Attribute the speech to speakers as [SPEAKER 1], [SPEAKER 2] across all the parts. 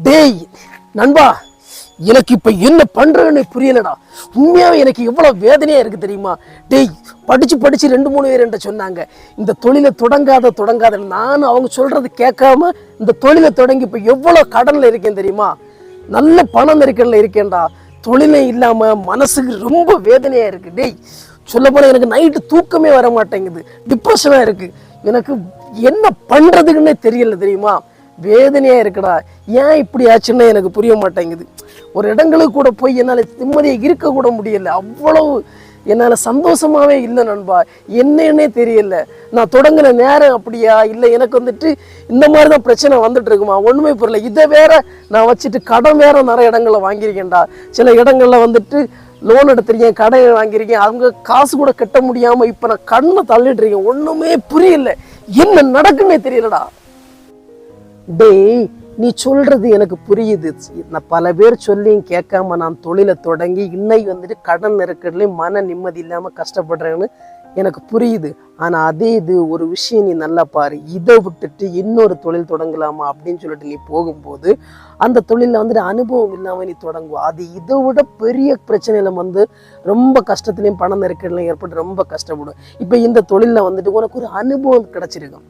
[SPEAKER 1] டேய் நண்பா, எனக்கு இப்ப என்ன பண்றேன்னு புரியலடா. உண்மையாவே எனக்கு எவ்வளவு வேதனையா இருக்கு தெரியுமா? டேய், படிச்சு 2-3 பேர் என்கிட்ட சொன்னாங்க இந்த தொழிலை தொடங்காத. நானும் அவங்க சொல்றது கேட்காம இந்த தொழிலை தொடங்கி இப்ப எவ்வளவு கடன்ல இருக்கேன் தெரியுமா? நல்ல பணம் நெருக்கடில் இருக்கேன்டா. தொழிலே இல்லாம மனசுக்கு ரொம்ப வேதனையா இருக்கு. டேய், சொல்ல போனா எனக்கு நைட்டு தூக்கமே வர மாட்டேங்குது, டிப்ரெஷனா இருக்கு. எனக்கு என்ன பண்றதுக்குன்னே தெரியல தெரியுமா? வேதனையா இருக்குடா. ஏன் இப்படி ஆச்சுன்னு எனக்கு புரிய மாட்டேங்குது. ஒரு இடங்களுக்கு கூட போய் என்னால் நிம்மதியாக இருக்க கூட முடியல. அவ்வளவு என்னால் சந்தோஷமாவே இல்லை நண்பா. என்னன்னே தெரியல. நான் தொடங்கின நேரம் அப்படியா இல்லை எனக்கு வந்துட்டு இந்த மாதிரி தான் பிரச்சனை வந்துட்டு இருக்குமா ஒன்றுமே புரியல. இதை வேற நான் வச்சுட்டு கடன் வேற நிறைய இடங்களில் வாங்கியிருக்கேன்டா. சில இடங்கள்ல வந்துட்டு லோன் எடுத்திருக்கேன், கடை வாங்கியிருக்கேன். அவங்க காசு கூட கட்ட முடியாமல் இப்போ நான் கண்ணை தள்ளிட்டு இருக்கேன். ஒன்றுமே புரியல, என்ன நடக்குன்னே தெரியலடா. டேய், நீ சொல்றது எனக்கு புரியுது. நான் பல பேர் சொல்லியும் கேட்காம நான் தொழிலை தொடங்கி இன்னைக்கு வந்துட்டு கடன் நெருக்கடிலையும் மன நிம்மதி இல்லாமல் கஷ்டப்படுறேன்னு எனக்கு புரியுது. ஆனால் அதே இது ஒரு விஷயம் நீ நல்லா பாரு. இதை விட்டுட்டு இன்னொரு தொழில் தொடங்கலாமா அப்படின்னு சொல்லிட்டு நீ போகும்போது அந்த தொழிலில் வந்துட்டு அனுபவம் இல்லாமல் நீ தொடங்குவா. அது இதை விட பெரிய பிரச்சனையில வந்து ரொம்ப கஷ்டத்துலையும் பண நெருக்கடிலையும் ஏற்பட்டு ரொம்ப கஷ்டப்படும். இப்போ இந்த தொழிலில் வந்துட்டு உனக்கு ஒரு அனுபவம் கிடைச்சிருக்கும்.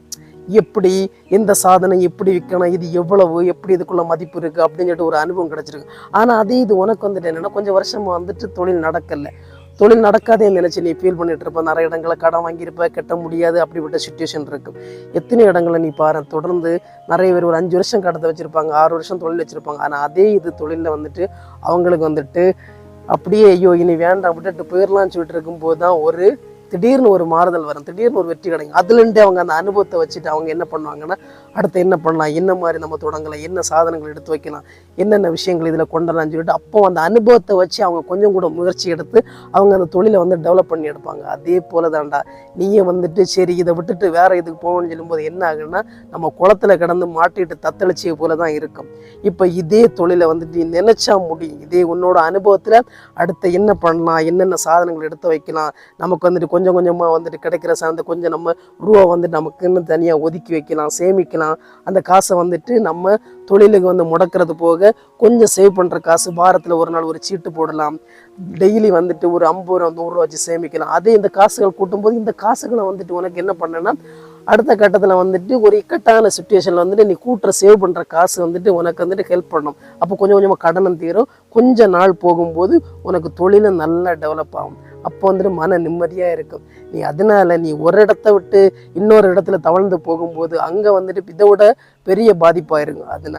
[SPEAKER 1] எப்படி எந்த சாதனை எப்படி விற்கணும், இது எவ்வளவு, எப்படி இதுக்குள்ள மதிப்பு இருக்குது அப்படின்னு சொல்லிட்டு ஒரு அனுபவம் கிடச்சிருக்கு. ஆனால் அதே இது உனக்கு வந்துட்டு என்னென்னா கொஞ்சம் வருஷமாக வந்துட்டு தொழில் நடக்கலை. தொழில் நடக்காதே நினச்சி நீ ஃபீல் பண்ணிட்டு இருப்ப. நிறைய இடங்களை கடன் வாங்கியிருப்ப, கட்ட முடியாது, அப்படிப்பட்ட சுச்சுவேஷன் இருக்கும். எத்தனை இடங்களை நீ பாரு, தொடர்ந்து நிறைய பேர் ஒரு 5 வருஷம் கடத்தை வச்சுருப்பாங்க, 6 வருஷம் தொழில் வச்சுருப்பாங்க. ஆனால் அதே இது தொழிலில் வந்துட்டு அவங்களுக்கு வந்துட்டு அப்படியே ஐயோ இனி வேண்டாம் விட்டுட்டு போயிடலான்னு சொல்லிட்டு இருக்கும்போது தான் ஒரு திடீர்னு ஒரு மாறுதல் வரும், திடீர்னு ஒரு வெற்றி கிடைக்கும். அதுலேருந்தே அவங்க அந்த அனுபவத்தை வச்சுட்டு அவங்க என்ன பண்ணுவாங்கன்னா அடுத்து என்ன பண்ணலாம், என்ன மாதிரி நம்ம தொடங்கலாம், என்ன சாதனங்கள் எடுத்து வைக்கலாம், என்னென்ன விஷயங்கள் இதில் கொண்டலாம்னு சொல்லிட்டு அப்போ அந்த அனுபவத்தை வச்சு அவங்க கொஞ்சம் கூட முயற்சி எடுத்து அவங்க அந்த தொழிலை வந்து டெவலப் பண்ணி எடுப்பாங்க. அதே போல தான்டா நீயே வந்துட்டு சரி இதை விட்டுட்டு வேற இதுக்கு போகணும்னு சொல்லும்போது என்ன ஆகுன்னா நம்ம குளத்துல கிடந்து மாட்டிட்டு தத்தளிச்சிய போல தான் இருக்கும். இப்போ இதே தொழிலை வந்துட்டு நீ நினைச்சா முடியும். இதே உன்னோட அனுபவத்தில் அடுத்து என்ன பண்ணலாம், என்னென்ன சாதனங்கள் எடுத்து வைக்கலாம், நமக்கு வந்துட்டு கொஞ்சம் கொஞ்சமாக வந்துட்டு கிடைக்கிற சார்ந்த கொஞ்சம் நம்ம ரூபா வந்துட்டு நமக்குன்னு தனியாக ஒதுக்கி வைக்கலாம், சேமிக்கலாம். அந்த காசை வந்துட்டு நம்ம தொழிலுக்கு வந்து முடக்கிறது போக கொஞ்சம் சேவ் பண்ணுற காசு வாரத்தில் ஒரு நாள் ஒரு சீட்டு போடலாம். டெய்லி வந்துட்டு ஒரு 50 ரூபா 100 ரூபா வச்சு சேமிக்கலாம். அதே இந்த காசுகள் கூட்டும்போது இந்த காசுகளை வந்துட்டு உனக்கு என்ன பண்ணேன்னா அடுத்த கட்டத்தில் வந்துட்டு ஒரு இக்கட்டான சுச்சுவேஷனில் வந்துட்டு நீ கூட்டுற சேவ் பண்ணுற காசு வந்துட்டு உனக்கு வந்துட்டு ஹெல்ப் பண்ணும். அப்போ கொஞ்சம் கொஞ்சமாக கடனும் தீரும். கொஞ்ச நாள் போகும்போது உனக்கு தொழிலும் நல்லா டெவலப் ஆகும். அப்போ வந்துட்டு மன நிம்மதியாக இருக்கும். நீ அதனால நீ ஒரு இடத்த விட்டு இன்னொரு இடத்துல தவழ்ந்து போகும்போது அங்கே வந்துட்டு இதை விட பெரிய பாதிப்பாயிருங்க. அதனால